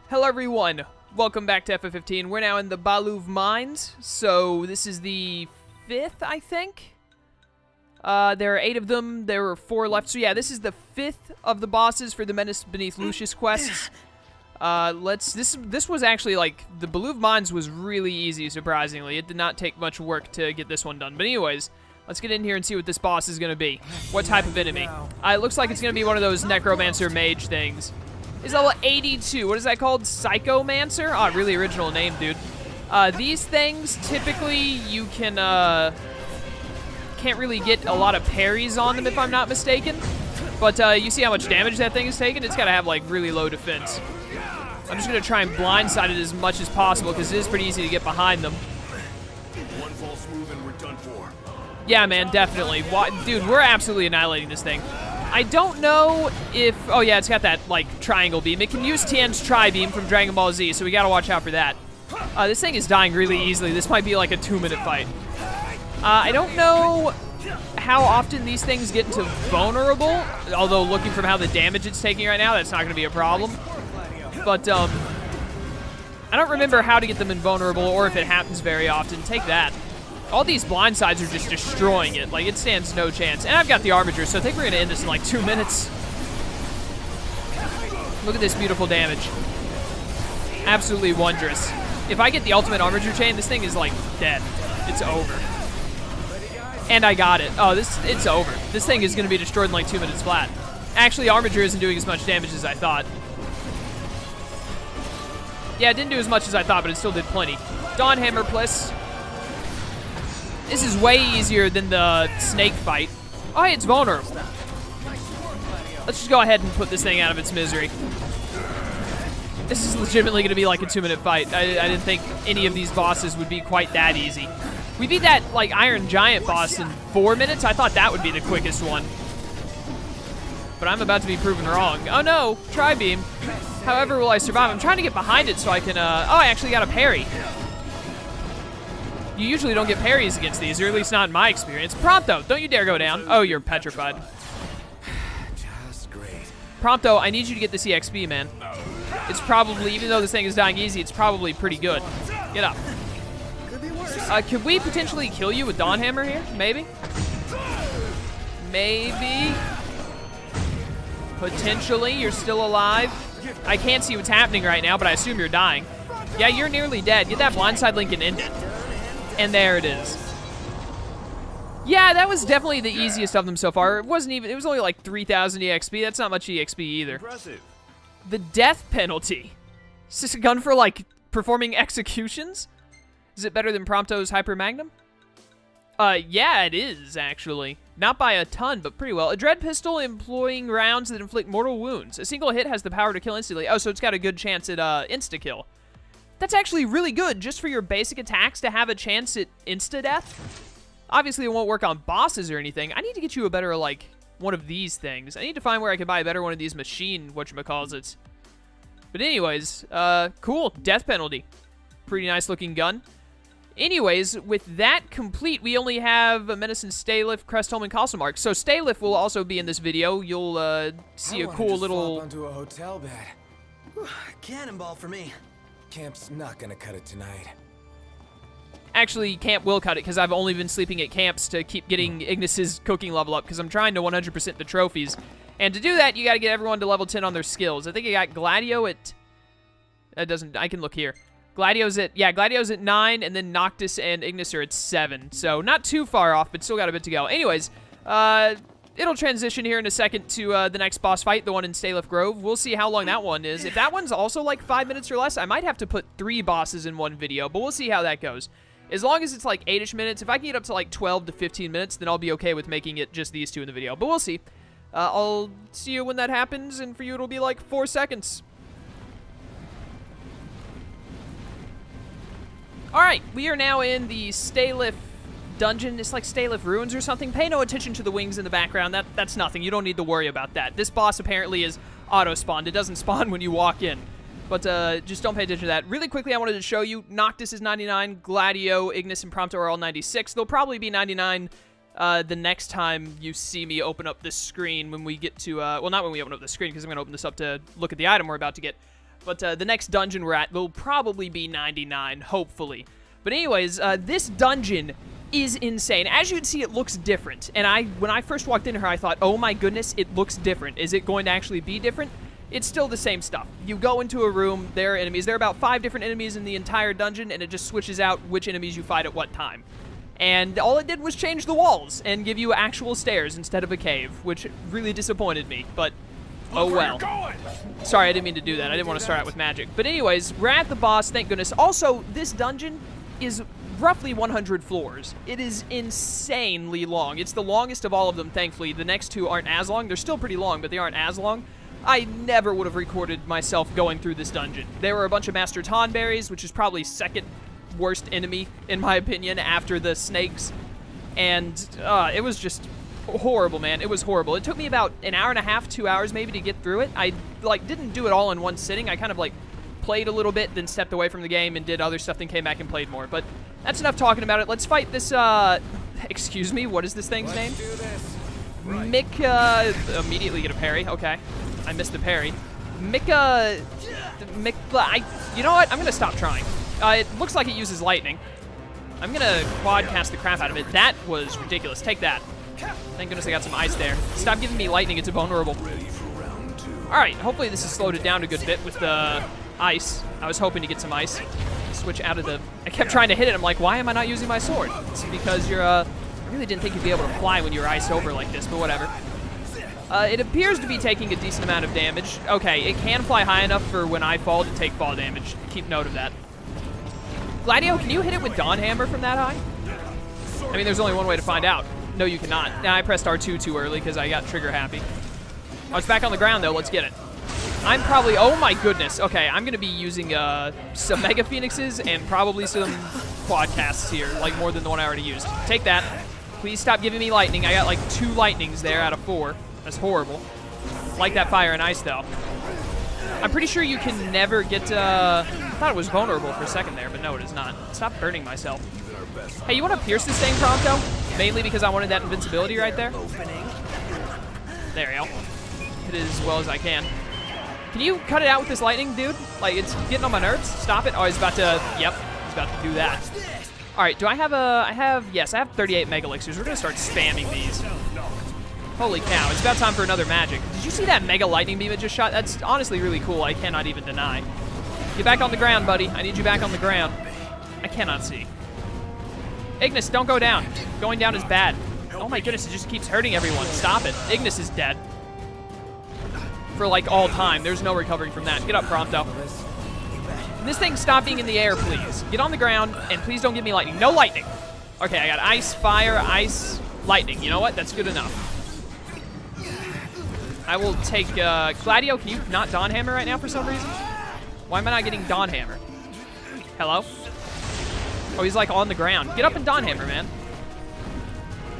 Hello everyone, welcome back to FF15. We're now in the Baluv Mines, so this is the 5th, I think? There are 8 of them, there are 4 left, so yeah, this is the 5th of the bosses for the Menace Beneath Lucius quests. This was actually, like, the Baluv Mines was really easy, surprisingly. It did not take much work to get this one done, but anyways, let's get in here and see what this boss is gonna be. What type of enemy? It looks like it's gonna be one of those Necromancer mage things. Is level 82. What is that called? Psychomancer? Oh, really original name, dude. These things, typically, you can't really get a lot of parries on them, if I'm not mistaken. But you see how much damage that thing is taking? It's got to have, like, really low defense. I'm just going to try and blindside it as much as possible, because it is pretty easy to get behind them. One false move and we're done for. Yeah, man, definitely. Dude, we're absolutely annihilating this thing. I don't know if... Oh, yeah, it's got that, like, triangle beam. It can use Tien's Tri-Beam from Dragon Ball Z, so we gotta watch out for that. This thing is dying really easily. This might be, like, a 2-minute fight. I don't know how often these things get into vulnerable, although looking from how the damage it's taking right now, that's not gonna be a problem. But, I don't remember how to get them invulnerable or if it happens very often. Take that. All these blindsides are just destroying it. Like, it stands no chance. And I've got the Armiger, so I think we're going to end this in, like, 2 minutes. Look at this beautiful damage. Absolutely wondrous. If I get the ultimate Armiger chain, this thing is, like, dead. It's over. And I got it. Oh, it's over. This thing is going to be destroyed in, like, 2 minutes flat. Actually, Armiger isn't doing as much damage as I thought. Yeah, it didn't do as much as I thought, but it still did plenty. Dawn Hammer, plus... This is way easier than the snake fight. Oh, hey, it's vulnerable. Let's just go ahead and put this thing out of its misery. This is legitimately going to be like a 2-minute fight. I didn't think any of these bosses would be quite that easy. We beat that, like, Iron Giant boss in 4 minutes. I thought that would be the quickest one. But I'm about to be proven wrong. Oh, no. Tri-Beam. However will I survive? I'm trying to get behind it so I can, Oh, I actually got a parry. You usually don't get parries against these, or at least not in my experience. Prompto, don't you dare go down. Oh, you're petrified. Just great. Prompto, I need you to get this EXP, man. It's probably, even though this thing is dying easy, it's probably pretty good. Get up. Could we potentially kill you with Dawn Hammer here? Maybe? Maybe? Potentially, you're still alive. I can't see what's happening right now, but I assume you're dying. Yeah, you're nearly dead. Get that blindside link and end it. And there it is. Yeah, that was definitely the easiest of them so far. It wasn't even, it was only like 3,000 EXP. That's not much EXP either. Impressive. The death penalty. Is this a gun for, like, performing executions? Is it better than Prompto's Hyper Magnum? Yeah, it is, actually. Not by a ton, but pretty well. A dread pistol employing rounds that inflict mortal wounds. A single hit has the power to kill instantly. Oh, so it's got a good chance at, insta-kill. That's actually really good, just for your basic attacks to have a chance at insta-death. Obviously, it won't work on bosses or anything. I need to get you a better, like, one of these things. I need to find where I can buy a better one of these machine whatchamacallits. But anyways, cool. Death penalty. Pretty nice-looking gun. Anyways, with that complete, we only have a Menace and Staelif, Crestholm, and Castlemark. So Staelif will also be in this video. You'll, see a cool little... onto a hotel bed. Cannonball for me. Camp's not gonna cut it tonight. Actually, Camp will cut it, because I've only been sleeping at camps to keep getting Ignis's cooking level up, because I'm trying to 100% the trophies. And to do that, you gotta get everyone to level 10 on their skills. I think I got Gladio at... That doesn't... I can look here. Gladio's at... Yeah, Gladio's at 9, and then Noctis and Ignis are at 7. So, not too far off, but still got a bit to go. Anyways, it'll transition here in a second to the next boss fight, the one in Staelif Grove. We'll see how long that one is. If that one's also like 5 minutes or less, I might have to put 3 bosses in one video, but we'll see how that goes. As long as it's like 8-ish minutes, if I can get up to like 12 to 15 minutes, then I'll be okay with making it just these 2 in the video, but we'll see. I'll see you when that happens, and for you it'll be like 4 seconds. Alright, we are now in the Staelif dungeon. It's like Staelif Ruins or something. Pay no attention to the wings in the background. That's nothing. You don't need to worry about that. This boss apparently is auto-spawned. It doesn't spawn when you walk in. But just don't pay attention to that. Really quickly, I wanted to show you, Noctis is 99, Gladio, Ignis, and Prompto are all 96. They'll probably be 99 the next time you see me open up this screen when we get to, well, not when we open up the screen, because I'm going to open this up to look at the item we're about to get. But the next dungeon we're at will probably be 99, hopefully. But anyways, this dungeon is insane. As you can see, it looks different. And when I first walked in here, I thought, oh my goodness, it looks different. Is it going to actually be different? It's still the same stuff. You go into a room, there are enemies. There are about 5 different enemies in the entire dungeon, and it just switches out which enemies you fight at what time. And all it did was change the walls and give you actual stairs instead of a cave, which really disappointed me, but oh well. Sorry, I didn't mean to do that. I didn't want to start out with magic. But anyways, we're at the boss, thank goodness. Also, this dungeon is roughly 100 floors. It is insanely long. It's the longest of all of them, thankfully. The next 2 aren't as long. They're still pretty long, but they aren't as long. I never would have recorded myself going through this dungeon. There were a bunch of Master Tonberries, which is probably second worst enemy, in my opinion, after the snakes. And it was just horrible, man. It was horrible. It took me about an hour and a half, 2 hours maybe to get through it. I, didn't do it all in one sitting. I kind of, played a little bit, then stepped away from the game and did other stuff, then came back and played more. But that's enough talking about it. Let's fight this, excuse me, what is this thing's name? Immediately get a parry. Okay. I missed the parry. You know what? I'm going to stop trying. It looks like it uses lightning. I'm going to quad cast the crap out of it. That was ridiculous. Take that. Thank goodness I got some ice there. Stop giving me lightning. It's vulnerable. All right. Hopefully this has slowed it down a good bit with the ice. I was hoping to get some ice. Switch out of the... I kept trying to hit it. I'm like, why am I not using my sword? It's because you're, I really didn't think you'd be able to fly when you're iced over like this, but whatever. It appears to be taking a decent amount of damage. Okay, it can fly high enough for when I fall to take fall damage. Keep note of that. Gladio, can you hit it with Dawn Hammer from that high? I mean, there's only one way to find out. No, you cannot. Now, I pressed R2 too early because I got trigger happy. Oh, it's back on the ground, though. Let's get it. I'm probably... Oh, my goodness. Okay, I'm going to be using some Mega Phoenixes and probably some Quadcasts here, more than the one I already used. Take that. Please stop giving me lightning. I got, 2 lightnings there out of 4. That's horrible. Like that fire and ice, though. I'm pretty sure you can never get... I thought it was vulnerable for a second there, but no, it is not. Stop burning myself. Hey, you want to pierce this thing, Pronto? Mainly because I wanted that invincibility right there. There we go. Hit it as well as I can. Can you cut it out with this lightning, dude? It's getting on my nerves. Stop it. Oh, he's about to... Yep, he's about to do that. All right, do I have yes, I have 38 Mega Elixirs. We're going to start spamming these. Holy cow, it's about time for another magic. Did you see that Mega Lightning Beam it just shot? That's honestly really cool. I cannot even deny. Get back on the ground, buddy. I need you back on the ground. I cannot see. Ignis, don't go down. Going down is bad. Oh my goodness, it just keeps hurting everyone. Stop it. Ignis is dead. For all time. There's no recovering from that. Get up, Prompto. This thing, stop being in the air, please. Get on the ground, and please don't give me lightning. No lightning. Okay, I got ice, fire, ice, lightning. You know what? That's good enough. I will take, Gladio, can you not Dawn Hammer right now for some reason? Why am I not getting Dawn Hammer? Hello? Oh, he's on the ground. Get up and Dawn Hammer, man.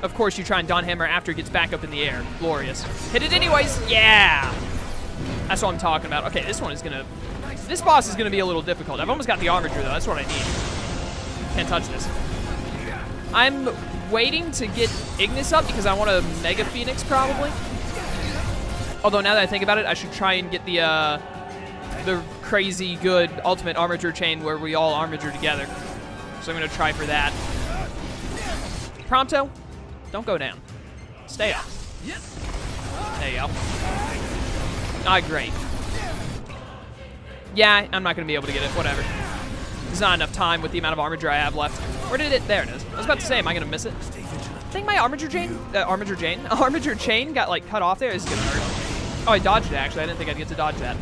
Of course, you try and Dawn Hammer after it gets back up in the air. Glorious. Hit it anyways. Yeah. That's what I'm talking about. Okay, this boss is gonna be a little difficult. I've almost got the Armature, though. That's what I need. Can't touch this. I'm waiting to get Ignis up because I want a Mega Phoenix, probably. Although, now that I think about it, I should try and get the crazy good ultimate Armature chain where we all Armature together. So I'm going to try for that. Prompto, don't go down. Stay up. There you go. Ah, great. Yeah, I'm not going to be able to get it. Whatever. There's not enough time with the amount of Armature I have left. Where did it? There it is. I was about to say, am I going to miss it? I think my Armature chain got, cut off there. This is going to hurt. Oh, I dodged it, actually. I didn't think I'd get to dodge that.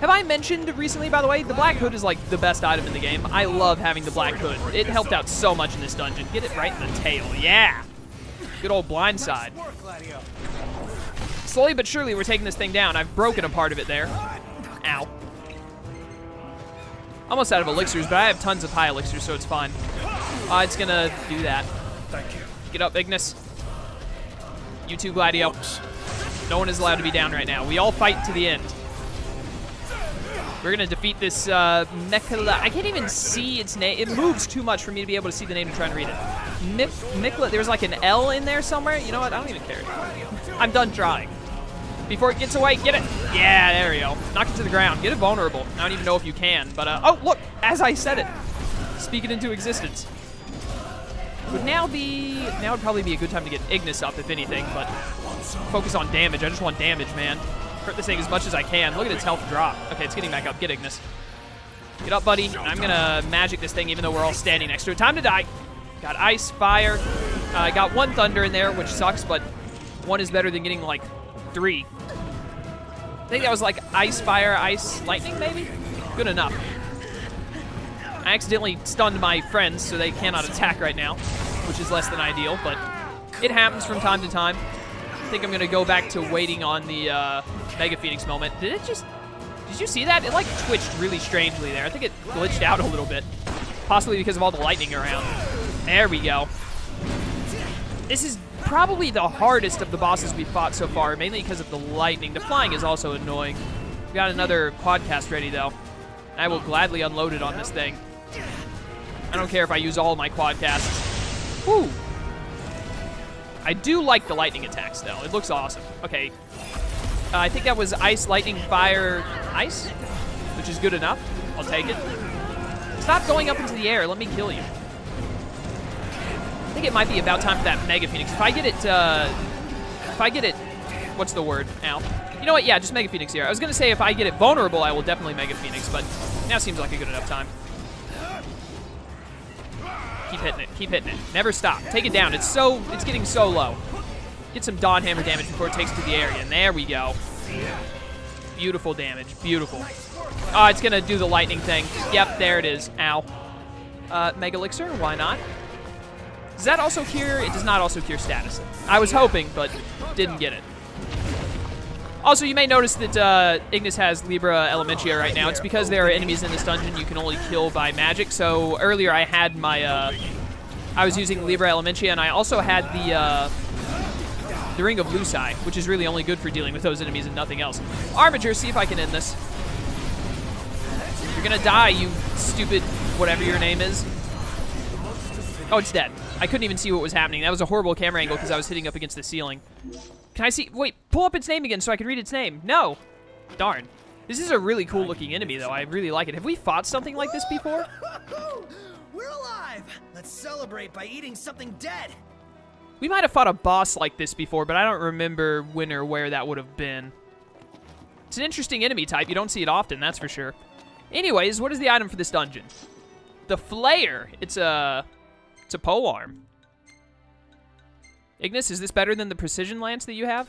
Have I mentioned recently, by the way, the Black Hood is, the best item in the game. I love having the Black Hood. It helped out so much in this dungeon. Get it right in the tail. Yeah! Good old blindside. Slowly but surely, we're taking this thing down. I've broken a part of it there. Ow. Almost out of elixirs, but I have tons of high elixirs, so it's fine. It's gonna do that. Thank you. Get up, Ignis. You too, Gladio. No one is allowed to be down right now. We all fight to the end. We're gonna defeat this Mechla. I can't even see its name. It moves too much for me to be able to see the name and try and read it. Mechla. There's an L in there somewhere. You know what? I don't even care. I'm done trying. before it gets away. Get it. Yeah, there we go. Knock it to the ground. Get it vulnerable. I don't even know if you can, but oh, look, as I said it. Speak it into existence. Would now would probably be a good time to get Ignis up, if anything, but focus on damage. I just want damage, man. Hurt this thing as much as I can. Look at its health drop. Okay, it's getting back up. Get Ignis. Get up, buddy. And I'm gonna magic this thing even though we're all standing next to it. Time to die. Got ice, fire. I got 1 thunder in there, which sucks, but 1 is better than getting like 3. I think that was like ice, fire, ice, lightning, maybe? Good enough. I accidentally stunned my friends, so they cannot attack right now, which is less than ideal, but it happens from time to time. I think I'm going to go back to waiting on the Mega Phoenix moment. Did you see that? It like twitched really strangely there. I think it glitched out a little bit, possibly because of all the lightning around. There we go. This is probably the hardest of the bosses we've fought so far, mainly because of the lightning. The flying is also annoying. We got another quadcast ready, though. I will gladly unload it on this thing. I don't care if I use all my quadcasts. Woo! I do like the lightning attacks, though. It looks awesome. Okay. I think that was ice, lightning, fire, ice, which is good enough. I'll take it. Stop going up into the air. Let me kill you. I think it might be about time for that Mega Phoenix. If I get it, what's the word now? You know what? Yeah, just Mega Phoenix here. I was going to say if I get it vulnerable, I will definitely Mega Phoenix, but now seems like a good enough time. Keep hitting it. Keep hitting it. Never stop. Take it down. It's getting so low. Get some Dawn Hammer damage before it takes to the area, and there we go. Beautiful damage. Beautiful. Oh, it's going to do the lightning thing. Yep, there it is. Ow. Mega Elixir? Why not? Does that also cure? It does not also cure status. I was hoping, but didn't get it. Also, you may notice that Ignis has Libra Elementia right now. It's because there are enemies in this dungeon you can only kill by magic. So earlier I had my, I was using Libra Elementia, and I also had the Ring of Luci, which is really only good for dealing with those enemies and nothing else. Armiger, see if I can end this. You're gonna die, you stupid whatever your name is. Oh, it's dead. I couldn't even see what was happening. That was a horrible camera angle because I was hitting up against the ceiling. Can I see? Wait, pull up its name again so I can read its name. No. Darn. This is a really cool looking enemy, though. I really like it. Have we fought something like this before? We're alive! Let's celebrate by eating something dead! We might have fought a boss like this before, but I don't remember when or where that would have been. It's an interesting enemy type. You don't see it often, that's for sure. Anyways, what is the item for this dungeon? The Flayer. It's a polearm. Ignis, is this better than the precision lance that you have?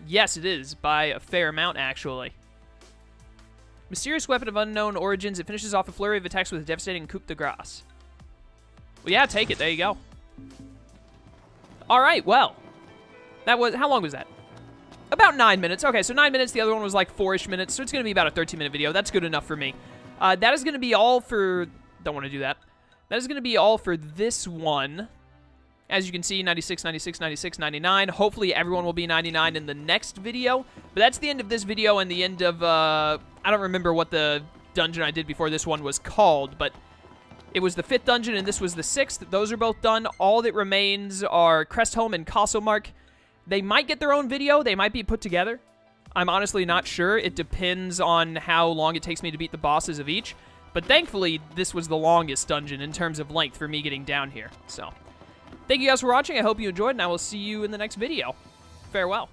Yes, it is, by a fair amount, actually. Mysterious weapon of unknown origins. It finishes off a flurry of attacks with a devastating coup de grace. Well, yeah, take it. There you go. All right, well. That was, how long was that? About 9 minutes. Okay, so 9 minutes. The other one was like 4-ish minutes, so it's going to be about a 13-minute video. That's good enough for me. That is going to be all for... Don't want to do that. That is going to be all for this one. As you can see, 96, 96, 96, 99. Hopefully everyone will be 99 in the next video. But that's the end of this video and the end of, I don't remember what the dungeon I did before this one was called, but it was the 5th dungeon and this was the 6th. Those are both done. All that remains are Crestholm and Castlemark. They might get their own video. They might be put together. I'm honestly not sure. It depends on how long it takes me to beat the bosses of each. But thankfully, this was the longest dungeon in terms of length for me getting down here. So, thank you guys for watching. I hope you enjoyed, and I will see you in the next video. Farewell.